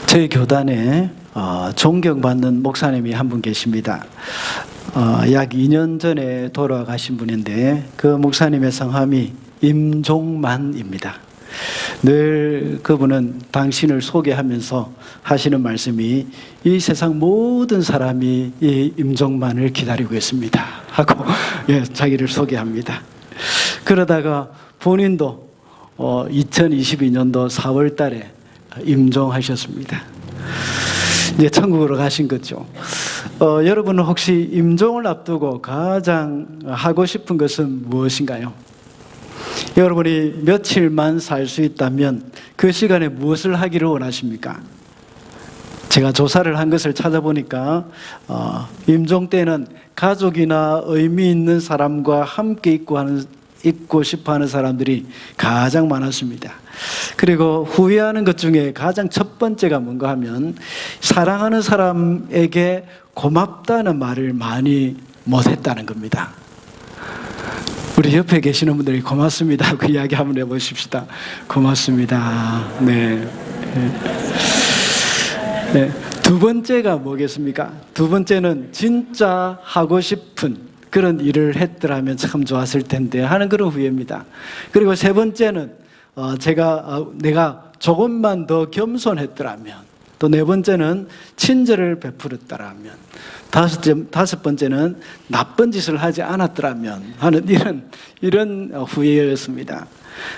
저희 교단에 존경받는 목사님이 한 분 계십니다. 약 2년 전에 돌아가신 분인데 그 목사님의 성함이 임종만입니다. 늘 그분은 당신을 소개하면서 하시는 말씀이 이 세상 모든 사람이 이 임종만을 기다리고 있습니다 하고 자기를 소개합니다. 그러다가 본인도 2022년도 4월 달에 임종하셨습니다. 이제 천국으로 가신 거죠. 여러분은 혹시 임종을 앞두고 가장 하고 싶은 것은 무엇인가요? 여러분이 며칠만 살 수 있다면 그 시간에 무엇을 하기를 원하십니까? 제가 조사를 한 것을 찾아보니까 임종 때는 가족이나 의미 있는 사람과 함께 있고 싶어하는 사람들이 가장 많았습니다. 그리고 후회하는 것 중에 가장 첫 번째가 뭔가 하면 사랑하는 사람에게 고맙다는 말을 많이 못했다는 겁니다. 우리 옆에 계시는 분들이 고맙습니다 하고 이야기 한번 해보십시다. 고맙습니다. 네. 두 번째가 뭐겠습니까? 두 번째는 진짜 하고 싶은 그런 일을 했더라면 참 좋았을 텐데 하는 그런 후회입니다. 그리고 세 번째는 내가 조금만 더 겸손했더라면, 또 네 번째는 친절을 베풀었더라면, 다섯 번째는 나쁜 짓을 하지 않았더라면 하는 이런 후회였습니다.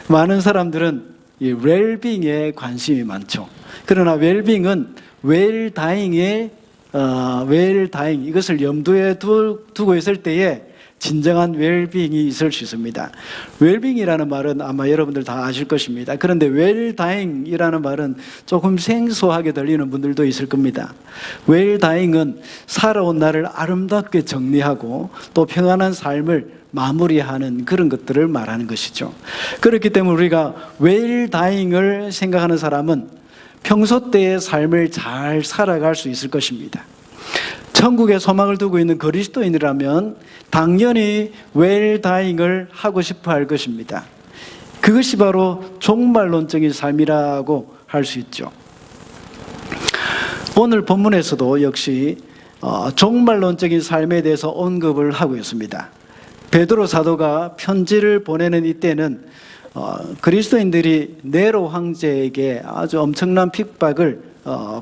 많은 사람들은 이 웰빙에 관심이 많죠. 그러나 웰빙은 웰다잉 이것을 염두에 두고 있을 때에 진정한 웰빙이 있을 수 있습니다. 웰빙이라는 말은 아마 여러분들 다 아실 것입니다. 그런데 웰다잉이라는 말은 조금 생소하게 들리는 분들도 있을 겁니다. 웰다잉은 살아온 날을 아름답게 정리하고 또 평안한 삶을 마무리하는 그런 것들을 말하는 것이죠. 그렇기 때문에 우리가 웰다잉을 생각하는 사람은 평소 때의 삶을 잘 살아갈 수 있을 것입니다. 천국에 소망을 두고 있는 그리스도인이라면 당연히 웰다잉을 하고 싶어 할 것입니다. 그것이 바로 종말론적인 삶이라고 할 수 있죠. 오늘 본문에서도 역시 종말론적인 삶에 대해서 언급을 하고 있습니다. 베드로 사도가 편지를 보내는 이때는 그리스도인들이 네로 황제에게 아주 엄청난 핍박을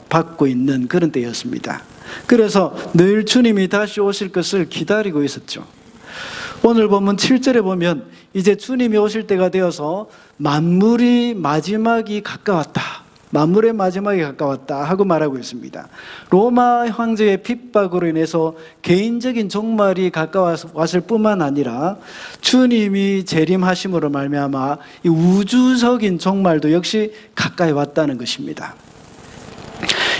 받고 있는 그런 때였습니다. 그래서 늘 주님이 다시 오실 것을 기다리고 있었죠. 오늘 본문 7절에 보면 이제 주님이 오실 때가 되어서 만물의 마지막이 가까웠다 하고 말하고 있습니다. 로마 황제의 핍박으로 인해서 개인적인 종말이 가까웠을 뿐만 아니라 주님이 재림하심으로 말미암아 이 우주적인 종말도 역시 가까이 왔다는 것입니다.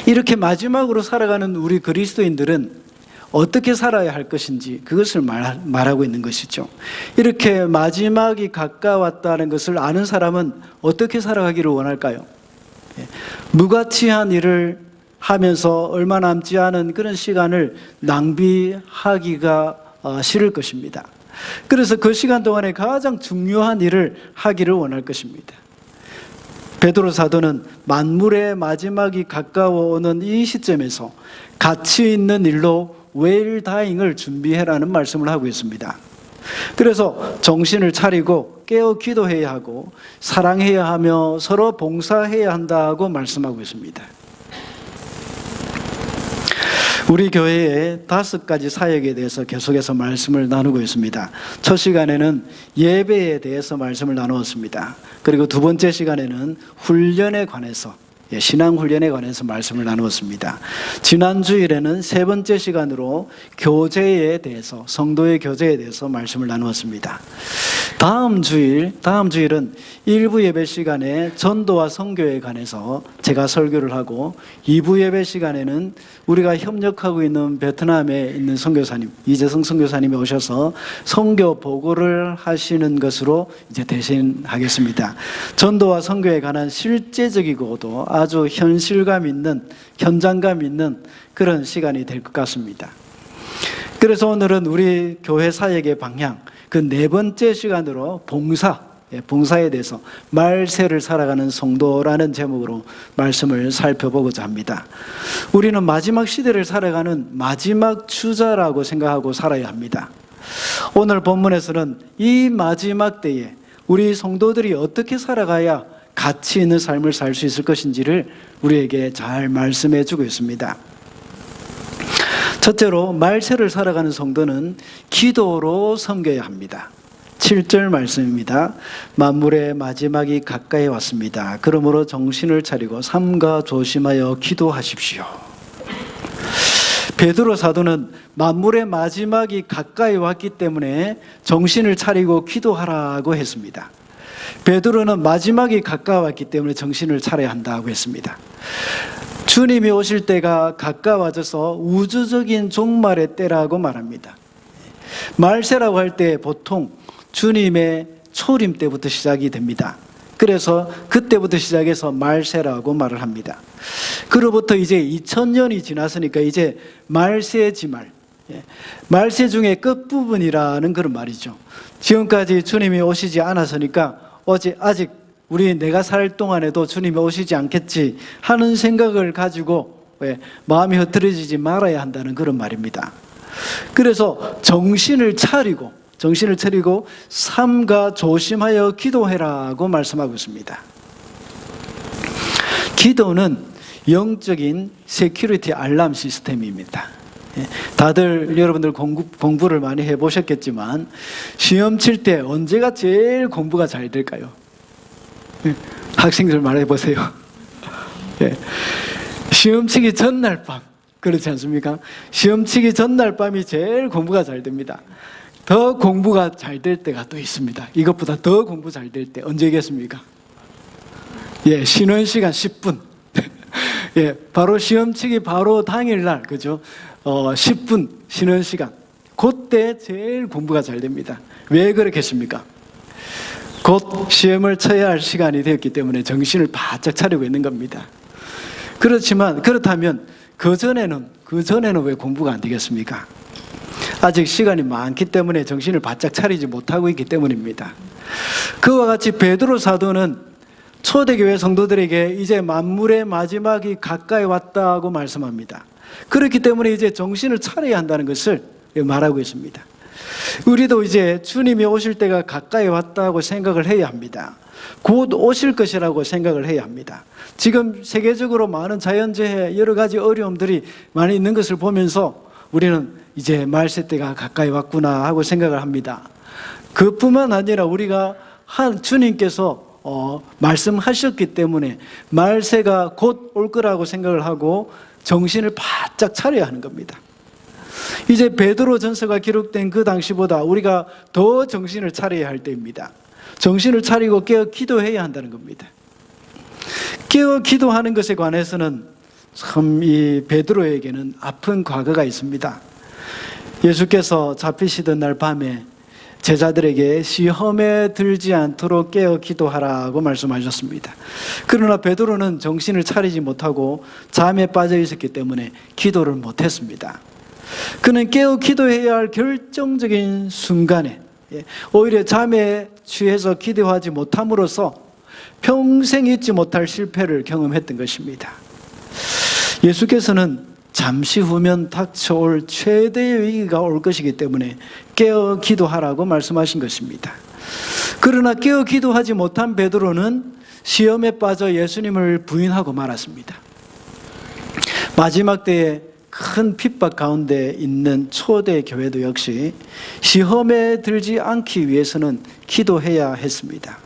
이렇게 마지막으로 살아가는 우리 그리스도인들은 어떻게 살아야 할 것인지 그것을 말하고 있는 것이죠. 이렇게 마지막이 가까웠다는 것을 아는 사람은 어떻게 살아가기를 원할까요? 무가치한 일을 하면서 얼마 남지 않은 그런 시간을 낭비하기가 싫을 것입니다. 그래서 그 시간 동안에 가장 중요한 일을 하기를 원할 것입니다. 베드로 사도는 만물의 마지막이 가까워오는 이 시점에서 가치 있는 일로 웰다잉을 준비해라는 말씀을 하고 있습니다. 그래서 정신을 차리고 깨어 기도해야 하고 사랑해야 하며 서로 봉사해야 한다고 말씀하고 있습니다. 우리 교회의 5가지 사역에 대해서 계속해서 말씀을 나누고 있습니다. 첫 시간에는 예배에 대해서 말씀을 나누었습니다. 그리고 두 번째 시간에는 훈련에 관해서, 신앙훈련에 관해서 말씀을 나누었습니다. 지난 주일에는 세 번째 시간으로 교제에 대해서, 성도의 교제에 대해서 말씀을 나누었습니다. 다음 주일은 일부 예배 시간에 전도와 선교에 관해서 제가 설교를 하고, 2부 예배 시간에는 우리가 협력하고 있는 베트남에 있는 선교사님, 이재성 선교사님이 오셔서 선교 보고를 하시는 것으로 이제 대신하겠습니다. 전도와 선교에 관한 실제적이고도 아주 현실감 있는, 현장감 있는 그런 시간이 될 것 같습니다. 그래서 오늘은 우리 교회 사역의 방향, 그 네 번째 시간으로 봉사, 봉사에 대해서 말세를 살아가는 성도라는 제목으로 말씀을 살펴보고자 합니다. 우리는 마지막 시대를 살아가는 마지막 주자라고 생각하고 살아야 합니다. 오늘 본문에서는 이 마지막 때에 우리 성도들이 어떻게 살아가야 가치 있는 삶을 살 수 있을 것인지를 우리에게 잘 말씀해 주고 있습니다. 첫째로 말세를 살아가는 성도는 기도로 섬겨야 합니다. 7절 말씀입니다. 만물의 마지막이 가까이 왔습니다. 그러므로 정신을 차리고 삼가 조심하여 기도하십시오. 베드로 사도는 만물의 마지막이 가까이 왔기 때문에 정신을 차리고 기도하라고 했습니다. 베드로는 마지막이 가까웠기 때문에 정신을 차려야 한다고 했습니다. 주님이 오실 때가 가까워져서 우주적인 종말의 때라고 말합니다. 말세라고 할 때 보통 주님의 초림 때부터 시작이 됩니다. 그래서 그때부터 시작해서 말세라고 말을 합니다. 그로부터 이제 2000년이 지났으니까 이제 말세의 지말, 말세 중에 끝부분이라는 그런 말이죠. 지금까지 주님이 오시지 않았으니까 아직 내가 살 동안에도 주님이 오시지 않겠지 하는 생각을 가지고 마음이 흐트러지지 말아야 한다는 그런 말입니다. 그래서 정신을 차리고 삼가 조심하여 기도해라고 말씀하고 있습니다. 기도는 영적인 세큐리티 알람 시스템입니다. 다들 여러분들 공부를 많이 해보셨겠지만 시험 칠 때 언제가 제일 공부가 잘 될까요? 학생들 말해보세요. 시험 치기 전날 밤, 그렇지 않습니까? 시험 치기 전날 밤이 제일 공부가 잘 됩니다. 더 공부가 잘 될 때가 또 있습니다. 이것보다 더 공부 잘 될 때 언제겠습니까? 쉬는 시간 10분. 바로 시험 치기 바로 당일날, 그죠? 10분 쉬는 시간. 그때 제일 공부가 잘 됩니다. 왜 그렇겠습니까? 곧 시험을 쳐야 할 시간이 되었기 때문에 정신을 바짝 차리고 있는 겁니다. 그렇다면 그전에는 왜 공부가 안 되겠습니까? 아직 시간이 많기 때문에 정신을 바짝 차리지 못하고 있기 때문입니다. 그와 같이 베드로 사도는 초대교회 성도들에게 이제 만물의 마지막이 가까이 왔다고 말씀합니다. 그렇기 때문에 이제 정신을 차려야 한다는 것을 말하고 있습니다. 우리도 이제 주님이 오실 때가 가까이 왔다고 생각을 해야 합니다. 곧 오실 것이라고 생각을 해야 합니다. 지금 세계적으로 많은 자연재해, 여러 가지 어려움들이 많이 있는 것을 보면서 우리는 이제 말세 때가 가까이 왔구나 하고 생각을 합니다. 그뿐만 아니라 우리가 주님께서 말씀하셨기 때문에 말세가 곧 올 거라고 생각을 하고 정신을 바짝 차려야 하는 겁니다. 이제 베드로 전서가 기록된 그 당시보다 우리가 더 정신을 차려야 할 때입니다. 정신을 차리고 깨어 기도해야 한다는 겁니다. 깨어 기도하는 것에 관해서는 참 이 베드로에게는 아픈 과거가 있습니다. 예수께서 잡히시던 날 밤에 제자들에게 시험에 들지 않도록 깨어 기도하라고 말씀하셨습니다. 그러나 베드로는 정신을 차리지 못하고 잠에 빠져 있었기 때문에 기도를 못했습니다. 그는 깨어 기도해야 할 결정적인 순간에 오히려 잠에 취해서 기도하지 못함으로써 평생 잊지 못할 실패를 경험했던 것입니다. 예수께서는 잠시 후면 닥쳐올 최대의 위기가 올 것이기 때문에 깨어 기도하라고 말씀하신 것입니다. 그러나 깨어 기도하지 못한 베드로는 시험에 빠져 예수님을 부인하고 말았습니다. 마지막 때에 큰 핍박 가운데 있는 초대 교회도 역시 시험에 들지 않기 위해서는 기도해야 했습니다.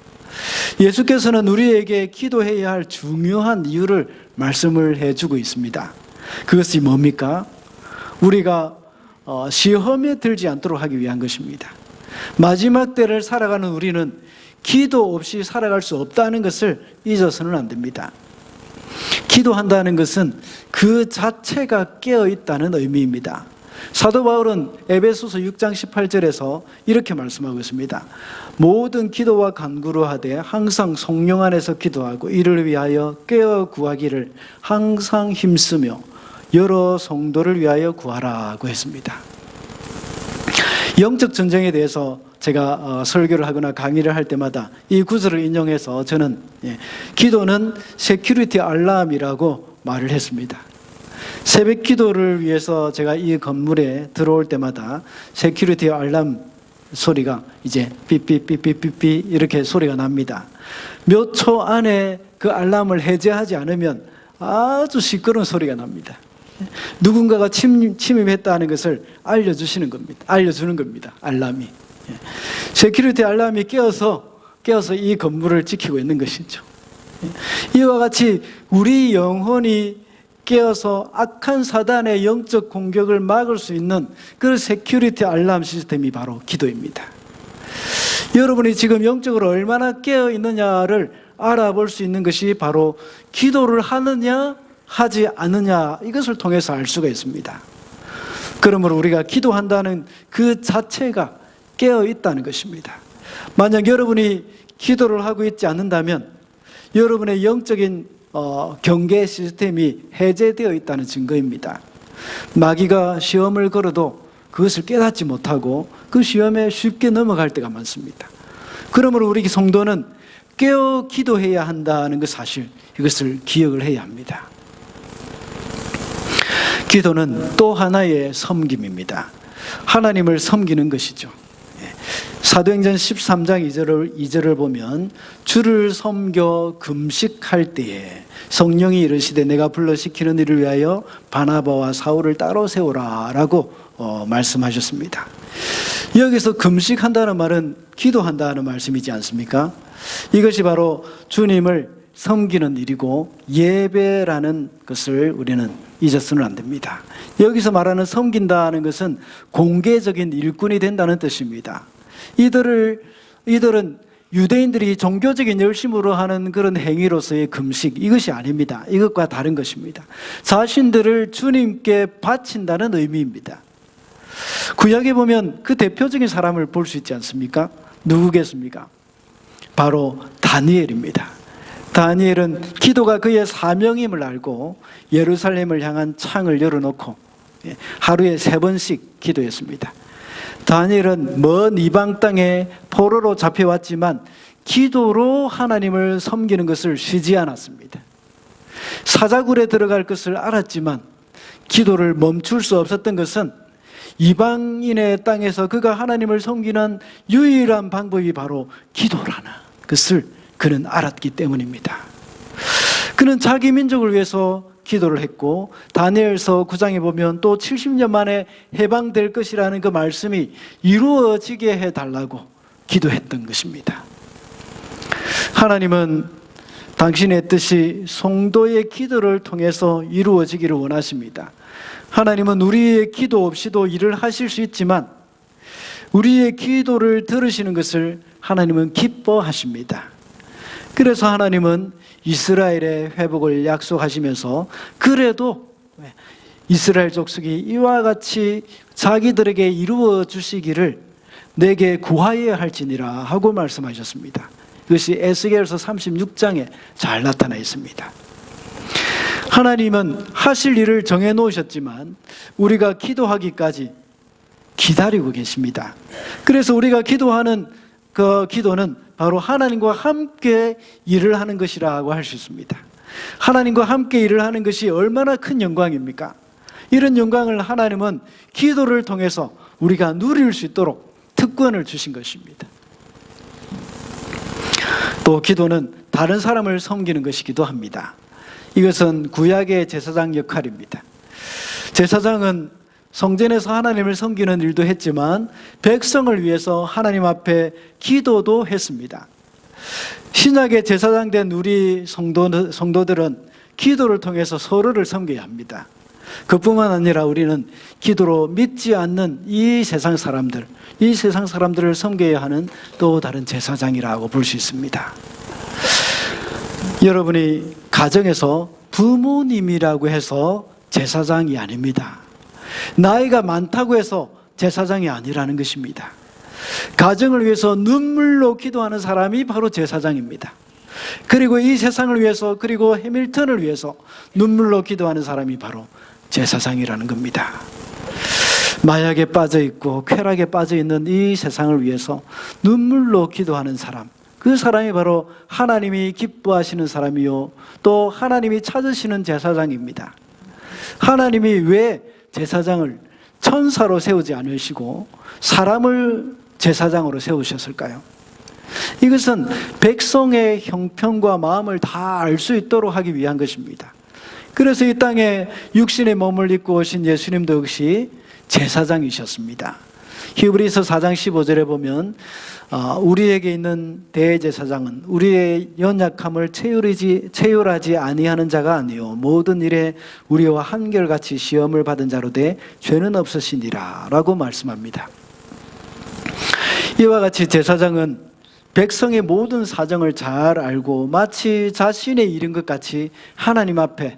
예수께서는 우리에게 기도해야 할 중요한 이유를 말씀을 해주고 있습니다. 그것이 뭡니까? 우리가 시험에 들지 않도록 하기 위한 것입니다. 마지막 때를 살아가는 우리는 기도 없이 살아갈 수 없다는 것을 잊어서는 안 됩니다. 기도한다는 것은 그 자체가 깨어있다는 의미입니다. 사도 바울은 에베소서 6장 18절에서 이렇게 말씀하고 있습니다. 모든 기도와 간구로 하되 항상 성령 안에서 기도하고 이를 위하여 깨어 구하기를 항상 힘쓰며 여러 성도를 위하여 구하라고 했습니다. 영적 전쟁에 대해서 제가 설교를 하거나 강의를 할 때마다 이 구절을 인용해서 저는 기도는 세큐리티 알람이라고 말을 했습니다. 새벽 기도를 위해서 제가 이 건물에 들어올 때마다 세큐리티 알람 소리가 이제 삐삐삐삐삐삐 이렇게 소리가 납니다. 몇 초 안에 그 알람을 해제하지 않으면 아주 시끄러운 소리가 납니다. 누군가가 침입했다는 것을 알려주는 겁니다. 알람이. 세큐리티 알람이 깨어서 이 건물을 지키고 있는 것이죠. 이와 같이 우리 영혼이 깨어서 악한 사단의 영적 공격을 막을 수 있는 그 세큐리티 알람 시스템이 바로 기도입니다. 여러분이 지금 영적으로 얼마나 깨어 있느냐를 알아볼 수 있는 것이 바로 기도를 하느냐 하지 않느냐, 이것을 통해서 알 수가 있습니다. 그러므로 우리가 기도한다는 그 자체가 깨어 있다는 것입니다. 만약 여러분이 기도를 하고 있지 않는다면 여러분의 영적인 경계 시스템이 해제되어 있다는 증거입니다. 마귀가 시험을 걸어도 그것을 깨닫지 못하고 그 시험에 쉽게 넘어갈 때가 많습니다. 그러므로 우리 성도는 깨어 기도해야 한다는 그 사실, 이것을 기억을 해야 합니다. 기도는 또 하나의 섬김입니다. 하나님을 섬기는 것이죠. 사도행전 13장 2절을 보면 주를 섬겨 금식할 때에 성령이 이르시되 내가 불러시키는 일을 위하여 바나바와 사울을 따로 세우라 라고 말씀하셨습니다. 여기서 금식한다는 말은 기도한다는 말씀이지 않습니까? 이것이 바로 주님을 섬기는 일이고 예배라는 것을 우리는 잊어서는 안 됩니다. 여기서 말하는 섬긴다는 것은 공개적인 일꾼이 된다는 뜻입니다. 이들은 유대인들이 종교적인 열심으로 하는 그런 행위로서의 금식, 이것이 아닙니다. 이것과 다른 것입니다. 자신들을 주님께 바친다는 의미입니다. 구약에 보면 그 대표적인 사람을 볼 수 있지 않습니까? 누구겠습니까? 바로 다니엘입니다. 다니엘은 기도가 그의 사명임을 알고 예루살렘을 향한 창을 열어놓고 하루에 3번씩 기도했습니다. 다니엘은 먼 이방 땅에 포로로 잡혀왔지만 기도로 하나님을 섬기는 것을 쉬지 않았습니다. 사자굴에 들어갈 것을 알았지만 기도를 멈출 수 없었던 것은 이방인의 땅에서 그가 하나님을 섬기는 유일한 방법이 바로 기도라는 것을 그는 알았기 때문입니다. 그는 자기 민족을 위해서 기도를 했고 다니엘서 9장에 보면 또 70년 만에 해방될 것이라는 그 말씀이 이루어지게 해달라고 기도했던 것입니다. 하나님은 당신의 뜻이 성도의 기도를 통해서 이루어지기를 원하십니다. 하나님은 우리의 기도 없이도 일을 하실 수 있지만 우리의 기도를 들으시는 것을 하나님은 기뻐하십니다. 그래서 하나님은 이스라엘의 회복을 약속하시면서 그래도 이스라엘 족속이 이와 같이 자기들에게 이루어 주시기를 내게 구하여야 할지니라 하고 말씀하셨습니다. 이것이 에스겔서 36장에 잘 나타나 있습니다. 하나님은 하실 일을 정해 놓으셨지만 우리가 기도하기까지 기다리고 계십니다. 그래서 우리가 기도하는 그 기도는 바로 하나님과 함께 일을 하는 것이라고 할 수 있습니다. 하나님과 함께 일을 하는 것이 얼마나 큰 영광입니까? 이런 영광을 하나님은 기도를 통해서 우리가 누릴 수 있도록 특권을 주신 것입니다. 또 기도는 다른 사람을 섬기는 것이기도 합니다. 이것은 구약의 제사장 역할입니다. 제사장은 성전에서 하나님을 섬기는 일도 했지만 백성을 위해서 하나님 앞에 기도도 했습니다. 신약의 제사장 된 우리 성도들은 기도를 통해서 서로를 섬겨야 합니다. 그뿐만 아니라 우리는 기도로 믿지 않는 이 세상 사람들을 섬겨야 하는 또 다른 제사장이라고 볼 수 있습니다. 여러분이 가정에서 부모님이라고 해서 제사장이 아닙니다. 나이가 많다고 해서 제사장이 아니라는 것입니다. 가정을 위해서 눈물로 기도하는 사람이 바로 제사장입니다. 그리고 이 세상을 위해서, 그리고 해밀턴을 위해서 눈물로 기도하는 사람이 바로 제사장이라는 겁니다. 마약에 빠져 있고 쾌락에 빠져 있는 이 세상을 위해서 눈물로 기도하는 사람, 그 사람이 바로 하나님이 기뻐하시는 사람이요, 또 하나님이 찾으시는 제사장입니다. 하나님이 왜 제사장을 천사로 세우지 않으시고 사람을 제사장으로 세우셨을까요? 이것은 백성의 형편과 마음을 다 알 수 있도록 하기 위한 것입니다. 그래서 이 땅에 육신의 몸을 입고 오신 예수님도 역시 제사장이셨습니다. 히브리서 4장 15절에 보면 우리에게 있는 대제사장은 우리의 연약함을 체휼하지 아니하는 자가 아니요 모든 일에 우리와 한결같이 시험을 받은 자로되 죄는 없으시니라 라고 말씀합니다. 이와 같이 제사장은 백성의 모든 사정을 잘 알고 마치 자신의 일인 것 같이 하나님 앞에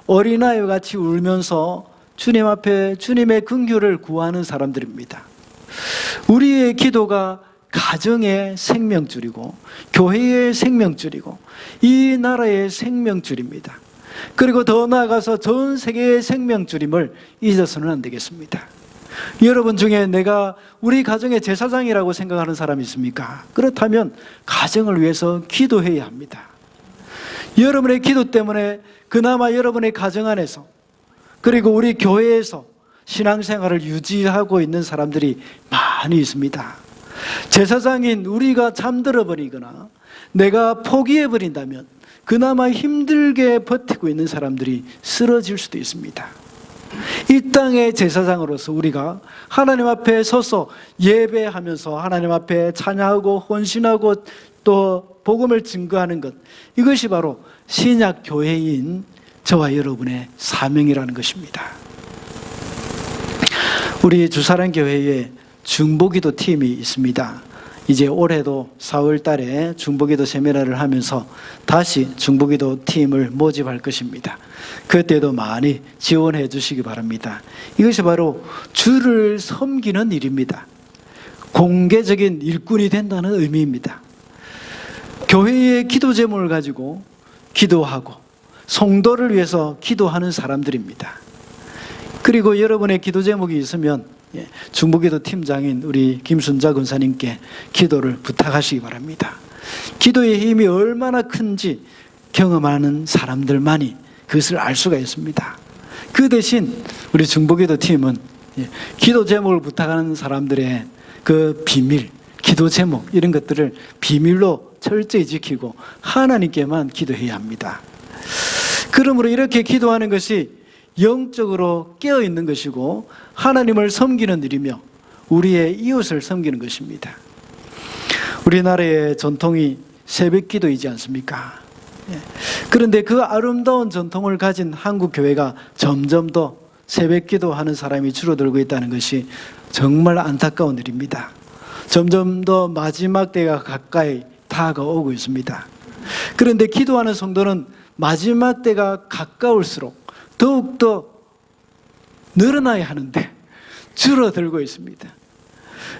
어린아이와 같이 울면서 주님 앞에 주님의 긍휼을 구하는 사람들입니다. 우리의 기도가 가정의 생명줄이고 교회의 생명줄이고 이 나라의 생명줄입니다. 그리고 더 나아가서 전 세계의 생명줄임을 잊어서는 안 되겠습니다. 여러분 중에 내가 우리 가정의 제사장이라고 생각하는 사람이 있습니까? 그렇다면 가정을 위해서 기도해야 합니다. 여러분의 기도 때문에 그나마 여러분의 가정 안에서 그리고 우리 교회에서 신앙생활을 유지하고 있는 사람들이 많이 있습니다. 제사장인 우리가 잠들어 버리거나 내가 포기해 버린다면 그나마 힘들게 버티고 있는 사람들이 쓰러질 수도 있습니다. 이 땅의 제사장으로서 우리가 하나님 앞에 서서 예배하면서 하나님 앞에 찬양하고 헌신하고 또 복음을 증거하는 것, 이것이 바로 신약 교회인 저와 여러분의 사명이라는 것입니다. 우리 주사랑교회에 중보기도 팀이 있습니다. 이제 올해도 4월 달에 중보기도 세미나를 하면서 다시 중보기도 팀을 모집할 것입니다. 그때도 많이 지원해 주시기 바랍니다. 이것이 바로 주를 섬기는 일입니다. 공개적인 일꾼이 된다는 의미입니다. 교회의 기도 제목을 가지고 기도하고 성도를 위해서 기도하는 사람들입니다. 그리고 여러분의 기도 제목이 있으면 중보기도 팀장인 우리 김순자 권사님께 기도를 부탁하시기 바랍니다. 기도의 힘이 얼마나 큰지 경험하는 사람들만이 그것을 알 수가 있습니다. 그 대신 우리 중보기도 팀은 기도 제목을 부탁하는 사람들의 그 비밀, 기도 제목 이런 것들을 비밀로 철저히 지키고 하나님께만 기도해야 합니다. 그러므로 이렇게 기도하는 것이 영적으로 깨어있는 것이고 하나님을 섬기는 일이며 우리의 이웃을 섬기는 것입니다. 우리나라의 전통이 새벽기도이지 않습니까? 그런데 그 아름다운 전통을 가진 한국 교회가 점점 더 새벽기도하는 사람이 줄어들고 있다는 것이 정말 안타까운 일입니다. 점점 더 마지막 때가 가까이 다가오고 있습니다. 그런데 기도하는 성도는 마지막 때가 가까울수록 더욱더 늘어나야 하는데 줄어들고 있습니다.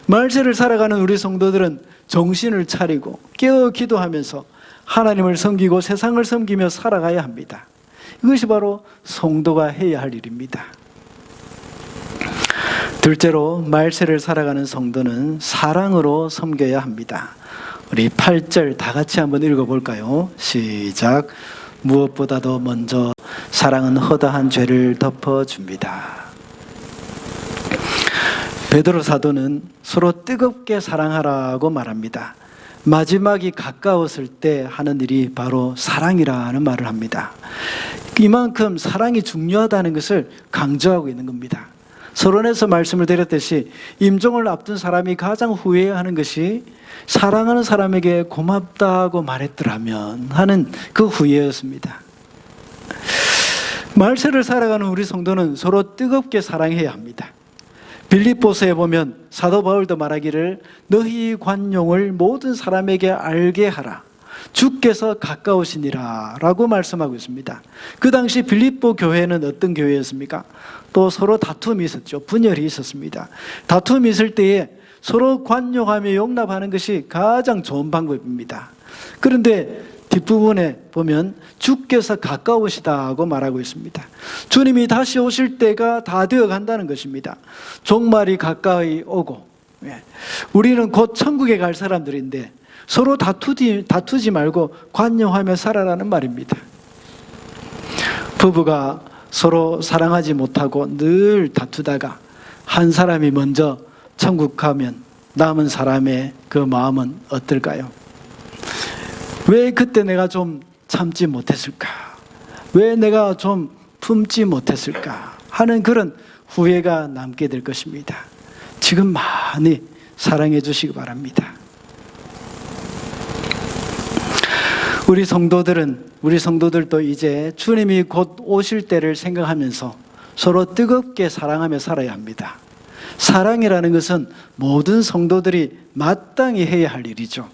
말세를 살아가는 우리 성도들은 정신을 차리고 깨어 기도하면서 하나님을 섬기고 세상을 섬기며 살아가야 합니다. 이것이 바로 성도가 해야 할 일입니다. 둘째로 말세를 살아가는 성도는 사랑으로 섬겨야 합니다. 우리 8절 다 같이 한번 읽어볼까요? 시작. 무엇보다도 먼저 사랑은 허다한 죄를 덮어줍니다. 베드로 사도는 서로 뜨겁게 사랑하라고 말합니다. 마지막이 가까웠을 때 하는 일이 바로 사랑이라는 말을 합니다. 이만큼 사랑이 중요하다는 것을 강조하고 있는 겁니다. 서론에서 말씀을 드렸듯이 임종을 앞둔 사람이 가장 후회하는 것이 사랑하는 사람에게 고맙다고 말했더라면 하는 그 후회였습니다. 말세를 살아가는 우리 성도는 서로 뜨겁게 사랑해야 합니다. 빌립보서에 보면 사도 바울도 말하기를 너희 관용을 모든 사람에게 알게 하라. 주께서 가까우시니라 라고 말씀하고 있습니다. 그 당시 빌립보 교회는 어떤 교회였습니까? 또 서로 다툼이 있었죠. 분열이 있었습니다. 다툼이 있을 때에 서로 관용하며 용납하는 것이 가장 좋은 방법입니다. 그런데 뒷부분에 보면 주께서 가까우시다고 말하고 있습니다. 주님이 다시 오실 때가 다 되어 간다는 것입니다. 종말이 가까이 오고, 우리는 곧 천국에 갈 사람들인데 서로 다투지 말고 관용하며 살아라는 말입니다. 부부가 서로 사랑하지 못하고 늘 다투다가 한 사람이 먼저 천국 가면 남은 사람의 그 마음은 어떨까요? 왜 그때 내가 좀 참지 못했을까? 왜 내가 좀 품지 못했을까? 하는 그런 후회가 남게 될 것입니다. 지금 많이 사랑해 주시기 바랍니다. 우리 성도들도 이제 주님이 곧 오실 때를 생각하면서 서로 뜨겁게 사랑하며 살아야 합니다. 사랑이라는 것은 모든 성도들이 마땅히 해야 할 일이죠.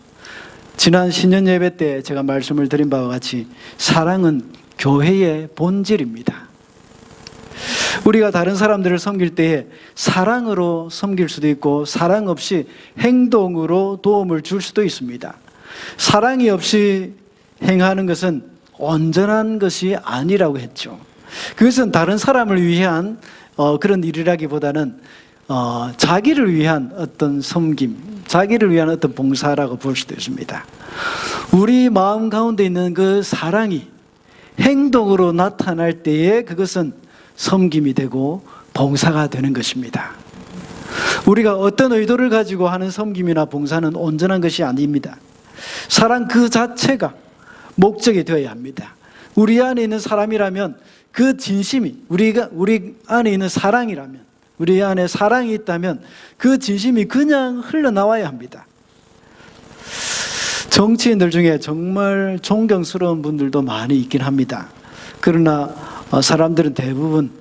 지난 신년 예배 때 제가 말씀을 드린 바와 같이 사랑은 교회의 본질입니다. 우리가 다른 사람들을 섬길 때에 사랑으로 섬길 수도 있고 사랑 없이 행동으로 도움을 줄 수도 있습니다. 사랑이 없이 행하는 것은 온전한 것이 아니라고 했죠. 그것은 다른 사람을 위한 그런 일이라기보다는 자기를 위한 어떤 섬김, 자기를 위한 어떤 봉사라고 볼 수도 있습니다. 우리 마음 가운데 있는 그 사랑이 행동으로 나타날 때에 그것은 섬김이 되고 봉사가 되는 것입니다. 우리가 어떤 의도를 가지고 하는 섬김이나 봉사는 온전한 것이 아닙니다. 사랑 그 자체가 목적이 되어야 합니다. 우리 안에 있는 사람이라면 그 진심이 우리 안에 있는 사랑이라면, 우리 안에 사랑이 있다면 그 진심이 그냥 흘러나와야 합니다. 정치인들 중에 정말 존경스러운 분들도 많이 있긴 합니다. 그러나 사람들은 대부분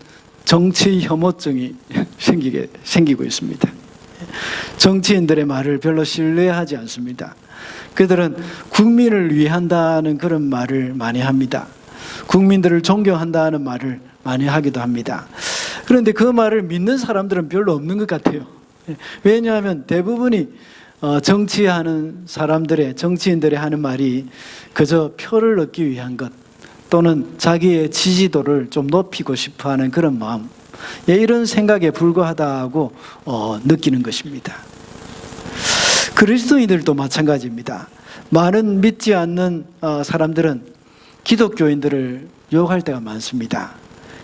정치 혐오증이 생기고 있습니다. 정치인들의 말을 별로 신뢰하지 않습니다. 그들은 국민을 위한다는 그런 말을 많이 합니다. 국민들을 존경한다는 말을 많이 하기도 합니다. 그런데 그 말을 믿는 사람들은 별로 없는 것 같아요. 왜냐하면 대부분이 정치하는 정치인들의 하는 말이 그저 표를 얻기 위한 것 또는 자기의 지지도를 좀 높이고 싶어하는 그런 마음, 이런 생각에 불과하다고 느끼는 것입니다. 그리스도인들도 마찬가지입니다. 많은 믿지 않는 사람들은 기독교인들을 욕할 때가 많습니다.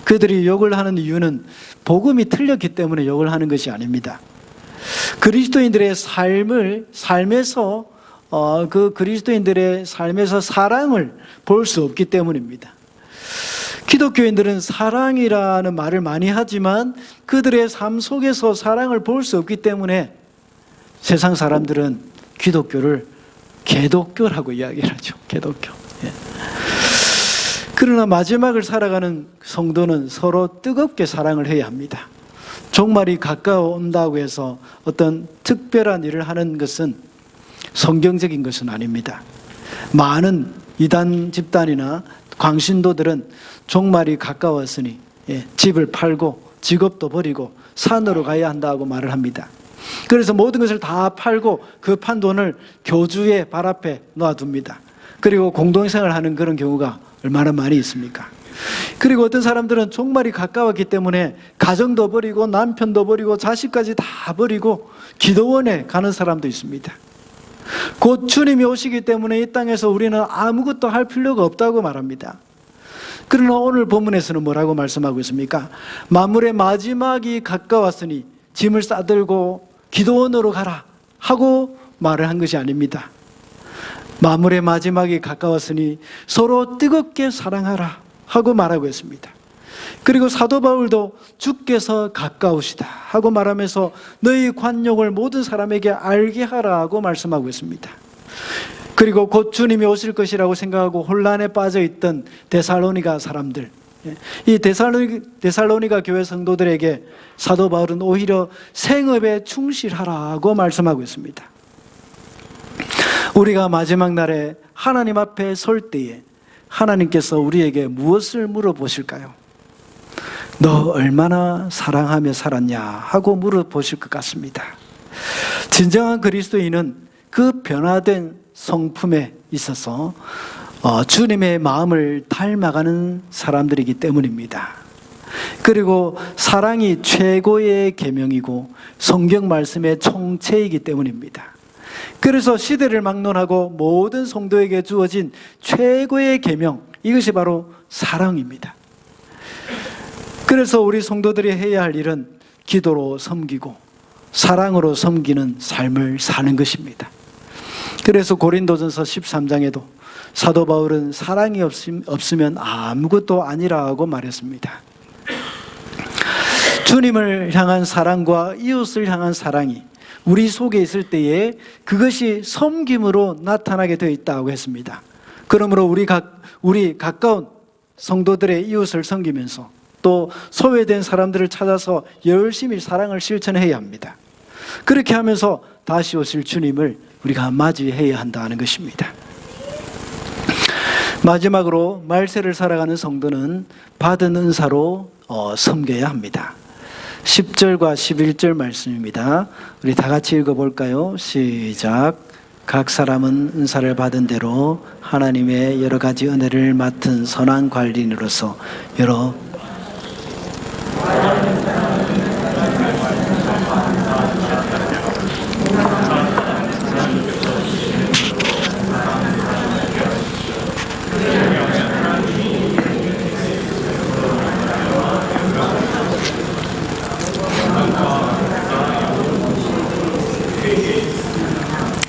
그들이 욕을 하는 이유는 복음이 틀렸기 때문에 욕을 하는 것이 아닙니다. 그리스도인들의 삶에서 그 그리스도인들의 삶에서 사랑을 볼 수 없기 때문입니다. 기독교인들은 사랑이라는 말을 많이 하지만 그들의 삶 속에서 사랑을 볼 수 없기 때문에 세상 사람들은 기독교를 개독교라고 이야기를 하죠. 개독교. 그러나 마지막을 살아가는 성도는 서로 뜨겁게 사랑을 해야 합니다. 종말이 가까워온다고 해서 어떤 특별한 일을 하는 것은 성경적인 것은 아닙니다. 많은 이단 집단이나 광신도들은 종말이 가까웠으니 집을 팔고 직업도 버리고 산으로 가야 한다고 말을 합니다. 그래서 모든 것을 다 팔고 그 판 돈을 교주의 발 앞에 놔둡니다. 그리고 공동생활을 하는 그런 경우가 얼마나 많이 있습니까? 그리고 어떤 사람들은 종말이 가까웠기 때문에 가정도 버리고 남편도 버리고 자식까지 다 버리고 기도원에 가는 사람도 있습니다. 곧 주님이 오시기 때문에 이 땅에서 우리는 아무것도 할 필요가 없다고 말합니다. 그러나 오늘 본문에서는 뭐라고 말씀하고 있습니까? 만물의 마지막이 가까웠으니 짐을 싸들고 기도원으로 가라 하고 말을 한 것이 아닙니다. 만물의 마지막이 가까웠으니 서로 뜨겁게 사랑하라 하고 말하고 있습니다. 그리고 사도 바울도 주께서 가까우시다 하고 말하면서 너희 관용을 모든 사람에게 알게 하라고 말씀하고 있습니다. 그리고 곧 주님이 오실 것이라고 생각하고 혼란에 빠져 있던 데살로니가 사람들, 이 데살로니가 교회 성도들에게 사도 바울은 오히려 생업에 충실하라고 말씀하고 있습니다. 우리가 마지막 날에 하나님 앞에 설 때에 하나님께서 우리에게 무엇을 물어보실까요? 너 얼마나 사랑하며 살았냐 하고 물어보실 것 같습니다. 진정한 그리스도인은 그 변화된 성품에 있어서 주님의 마음을 닮아가는 사람들이기 때문입니다. 그리고 사랑이 최고의 계명이고 성경 말씀의 총체이기 때문입니다. 그래서 시대를 막론하고 모든 성도에게 주어진 최고의 계명, 이것이 바로 사랑입니다. 그래서 우리 성도들이 해야 할 일은 기도로 섬기고 사랑으로 섬기는 삶을 사는 것입니다. 그래서 고린도전서 13장에도 사도 바울은 사랑이 없으면 아무것도 아니라고 말했습니다. 주님을 향한 사랑과 이웃을 향한 사랑이 우리 속에 있을 때에 그것이 섬김으로 나타나게 되어 있다고 했습니다. 그러므로 우리 가까운 성도들의 이웃을 섬기면서 또 소외된 사람들을 찾아서 열심히 사랑을 실천해야 합니다. 그렇게 하면서 다시 오실 주님을 우리가 맞이해야 한다는 것입니다. 마지막으로 말세를 살아가는 성도는 받은 은사로 섬겨야 합니다. 10절과 11절 말씀입니다. 우리 다 같이 읽어볼까요? 시작. 각 사람은 은사를 받은 대로 하나님의 여러 가지 은혜를 맡은 선한 관리인으로서 여러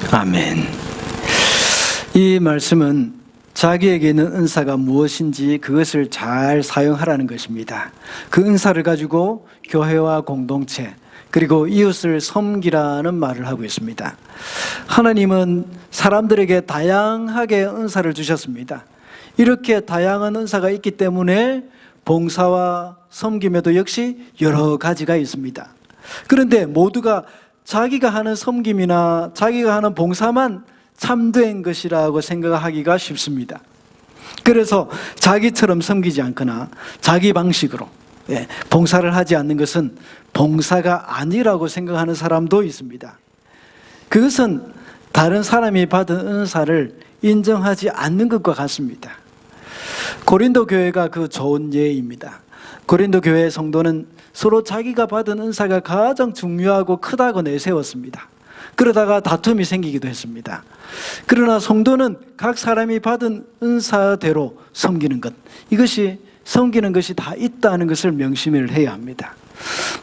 아멘. 이 말씀은 자기에게 있는 은사가 무엇인지 그것을 잘 사용하라는 것입니다. 그 은사를 가지고 교회와 공동체 그리고 이웃을 섬기라는 말을 하고 있습니다. 하나님은 사람들에게 다양하게 은사를 주셨습니다. 이렇게 다양한 은사가 있기 때문에 봉사와 섬김에도 역시 여러 가지가 있습니다. 그런데 모두가 자기가 하는 섬김이나 자기가 하는 봉사만 참된 것이라고 생각하기가 쉽습니다. 그래서 자기처럼 섬기지 않거나 자기 방식으로 봉사를 하지 않는 것은 봉사가 아니라고 생각하는 사람도 있습니다. 그것은 다른 사람이 받은 은사를 인정하지 않는 것과 같습니다. 고린도 교회가 그 좋은 예입니다. 고린도 교회의 성도는 서로 자기가 받은 은사가 가장 중요하고 크다고 내세웠습니다. 그러다가 다툼이 생기기도 했습니다. 그러나 성도는 각 사람이 받은 은사대로 섬기는 것, 이것이 섬기는 것이 다 있다는 것을 명심을 해야 합니다.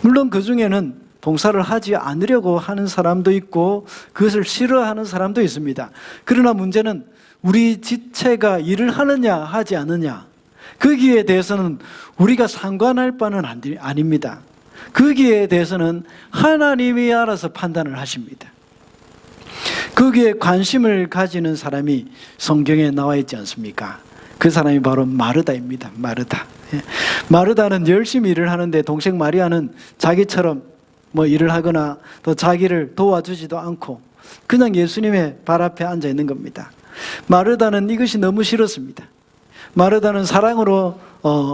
물론 그 중에는 봉사를 하지 않으려고 하는 사람도 있고 그것을 싫어하는 사람도 있습니다. 그러나 문제는 우리 지체가 일을 하느냐 하지 않느냐, 거기에 대해서는 우리가 상관할 바는 아닙니다. 거기에 대해서는 하나님이 알아서 판단을 하십니다. 거기에 관심을 가지는 사람이 성경에 나와 있지 않습니까? 그 사람이 바로 마르다입니다. 마르다는 열심히 일을 하는데 동생 마리아는 자기처럼 일을 하거나 또 자기를 도와주지도 않고 그냥 예수님의 발 앞에 앉아 있는 겁니다. 마르다는 이것이 너무 싫었습니다. 마르다는 사랑으로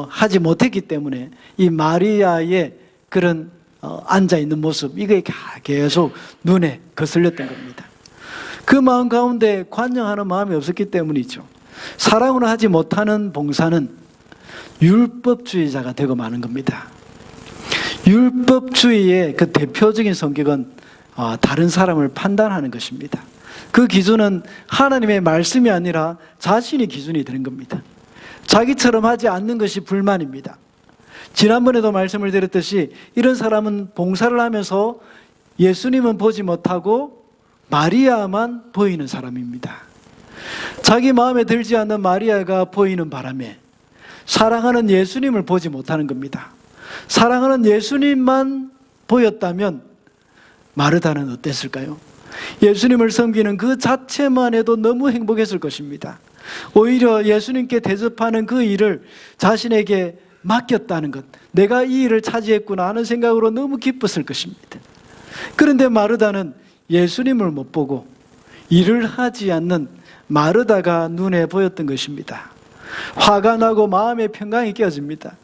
하지 못했기 때문에 이 마리아의 그런 앉아있는 모습, 이게 계속 눈에 거슬렸던 겁니다. 그 마음 가운데 관여하는 마음이 없었기 때문이죠. 사랑으로 하지 못하는 봉사는 율법주의자가 되고 마는 겁니다. 율법주의의 그 대표적인 성격은 다른 사람을 판단하는 것입니다. 그 기준은 하나님의 말씀이 아니라 자신의 기준이 되는 겁니다. 자기처럼 하지 않는 것이 불만입니다. 지난번에도 말씀을 드렸듯이 이런 사람은 봉사를 하면서 예수님은 보지 못하고 마리아만 보이는 사람입니다. 자기 마음에 들지 않는 마리아가 보이는 바람에 사랑하는 예수님을 보지 못하는 겁니다. 사랑하는 예수님만 보였다면 마르다는 어땠을까요? 예수님을 섬기는 그 자체만 해도 너무 행복했을 것입니다. 오히려 예수님께 대접하는 그 일을 자신에게 맡겼다는 것, 내가 이 일을 차지했구나 하는 생각으로 너무 기뻤을 것입니다. 그런데 마르다는 예수님을 못 보고 일을 하지 않는 마르다가 눈에 보였던 것입니다. 화가 나고 마음의 평강이 깨어집니다.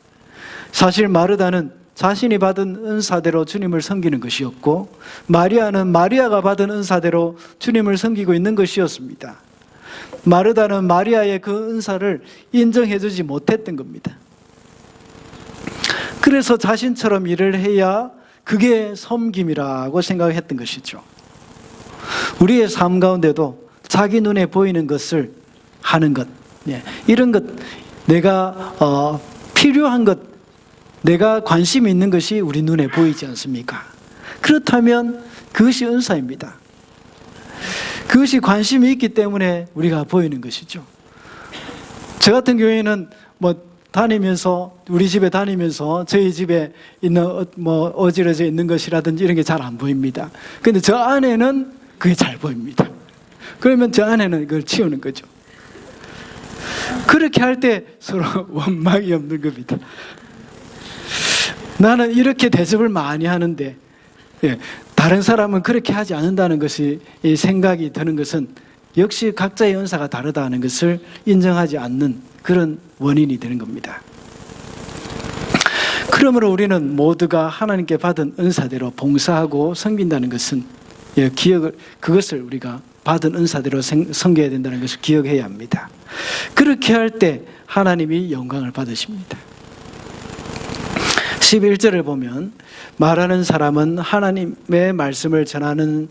사실 마르다는 자신이 받은 은사대로 주님을 섬기는 것이었고 마리아는 마리아가 받은 은사대로 주님을 섬기고 있는 것이었습니다. 마르다는 마리아의 그 은사를 인정해주지 못했던 겁니다. 그래서 자신처럼 일을 해야 그게 섬김이라고 생각했던 것이죠. 우리의 삶 가운데도 자기 눈에 보이는 것을 하는 것, 이런 것, 내가 필요한 것, 내가 관심 있는 것이 우리 눈에 보이지 않습니까? 그렇다면 그것이 은사입니다. 그것이 관심이 있기 때문에 우리가 보이는 것이죠. 저 같은 경우에는 다니면서, 우리 집에 다니면서 저희 집에 있는 어지러져 있는 것이라든지 이런 게 잘 안 보입니다. 근데 저 안에는 그게 잘 보입니다. 그러면 저 안에는 그걸 치우는 거죠. 그렇게 할 때 서로 원망이 없는 겁니다. 나는 이렇게 대접을 많이 하는데 다른 사람은 그렇게 하지 않는다는 것이 생각이 드는 것은 역시 각자의 은사가 다르다는 것을 인정하지 않는 그런 원인이 되는 겁니다. 그러므로 우리는 모두가 하나님께 받은 은사대로 봉사하고 섬긴다는 것은 그것을 우리가 받은 은사대로 섬겨야 된다는 것을 기억해야 합니다. 그렇게 할 때 하나님이 영광을 받으십니다. 11절을 보면 말하는 사람은 하나님의 말씀을 전하는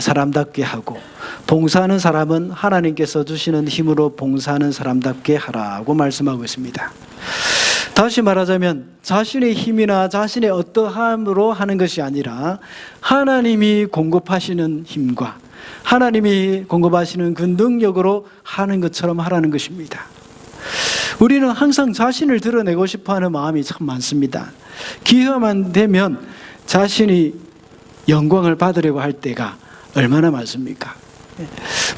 사람답게 하고 봉사하는 사람은 하나님께서 주시는 힘으로 봉사하는 사람답게 하라고 말씀하고 있습니다. 다시 말하자면 자신의 힘이나 자신의 어떠함으로 하는 것이 아니라 하나님이 공급하시는 힘과 하나님이 공급하시는 그 능력으로 하는 것처럼 하라는 것입니다. 우리는 항상 자신을 드러내고 싶어하는 마음이 참 많습니다. 기회만 되면 자신이 영광을 받으려고 할 때가 얼마나 많습니까?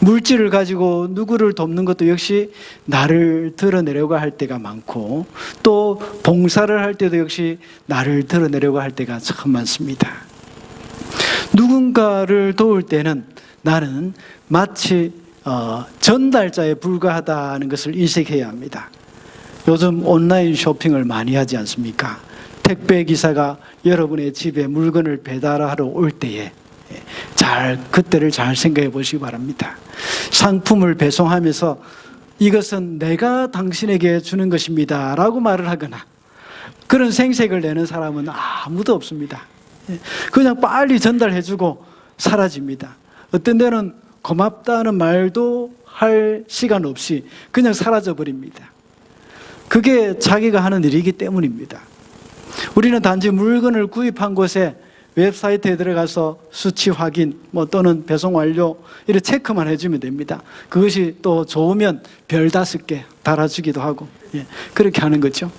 물질을 가지고 누구를 돕는 것도 역시 나를 드러내려고 할 때가 많고 또 봉사를 할 때도 역시 나를 드러내려고 할 때가 참 많습니다. 누군가를 도울 때는 나는 마치 전달자에 불과하다는 것을 인식해야 합니다. 요즘 온라인 쇼핑을 많이 하지 않습니까? 택배 기사가 여러분의 집에 물건을 배달하러 올 때에 그때를 잘 생각해 보시기 바랍니다. 상품을 배송하면서 이것은 내가 당신에게 주는 것입니다 라고 말을 하거나 그런 생색을 내는 사람은 아무도 없습니다. 그냥 빨리 전달해주고 사라집니다. 어떤 데는 고맙다는 말도 할 시간 없이 그냥 사라져버립니다. 그게 자기가 하는 일이기 때문입니다. 우리는 단지 물건을 구입한 곳에 웹사이트에 들어가서 수치 확인 또는 배송 완료 이렇게 체크만 해주면 됩니다. 그것이 또 좋으면 별 5개 달아주기도 하고 그렇게 하는 거죠.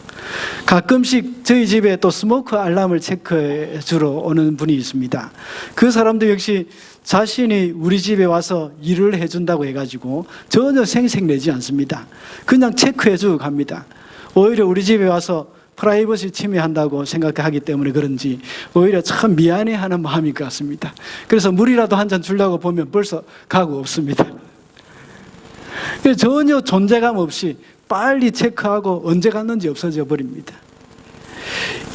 가끔씩 저희 집에 또 스모크 알람을 체크해 주러 오는 분이 있습니다. 그 사람도 역시 자신이 우리 집에 와서 일을 해준다고 해가지고 전혀 생색내지 않습니다. 그냥 체크해 주고 갑니다. 오히려 우리 집에 와서 프라이버시 침해한다고 생각하기 때문에 그런지 오히려 참 미안해하는 마음일 것 같습니다. 그래서 물이라도 한 잔 주려고 보면 벌써 가고 없습니다. 전혀 존재감 없이 빨리 체크하고 언제 갔는지 없어져 버립니다.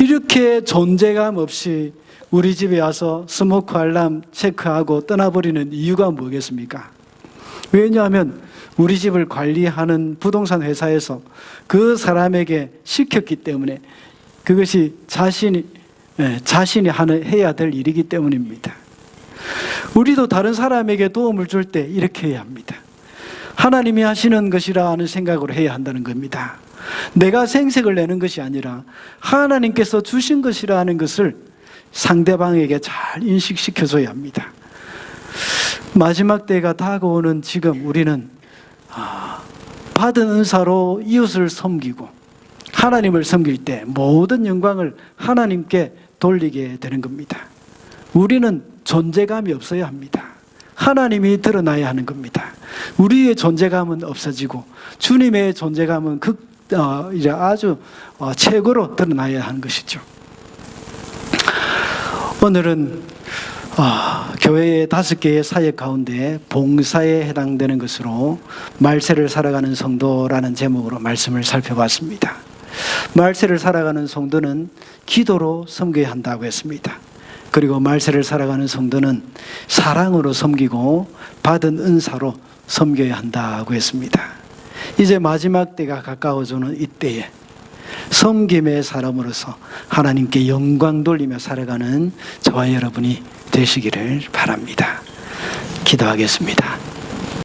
이렇게 존재감 없이 우리 집에 와서 스모크 알람 체크하고 떠나버리는 이유가 뭐겠습니까? 왜냐하면 우리 집을 관리하는 부동산 회사에서 그 사람에게 시켰기 때문에 그것이 자신이 해야 될 일이기 때문입니다. 우리도 다른 사람에게 도움을 줄 때 이렇게 해야 합니다. 하나님이 하시는 것이라는 생각으로 해야 한다는 겁니다. 내가 생색을 내는 것이 아니라 하나님께서 주신 것이라는 것을 상대방에게 잘 인식시켜줘야 합니다. 마지막 때가 다가오는 지금 우리는 받은 은사로 이웃을 섬기고 하나님을 섬길 때 모든 영광을 하나님께 돌리게 되는 겁니다. 우리는 존재감이 없어야 합니다. 하나님이 드러나야 하는 겁니다. 우리의 존재감은 없어지고 주님의 존재감은 이제 아주 최고로 드러나야 하는 것이죠. 오늘은 교회의 5개의 사역 가운데 봉사에 해당되는 것으로 말세를 살아가는 성도라는 제목으로 말씀을 살펴봤습니다. 말세를 살아가는 성도는 기도로 섬겨야 한다고 했습니다. 그리고 말세를 살아가는 성도는 사랑으로 섬기고 받은 은사로 섬겨야 한다고 했습니다. 이제 마지막 때가 가까워지는 이때에 섬김의 사람으로서 하나님께 영광 돌리며 살아가는 저와 여러분이 되시기를 바랍니다. 기도하겠습니다.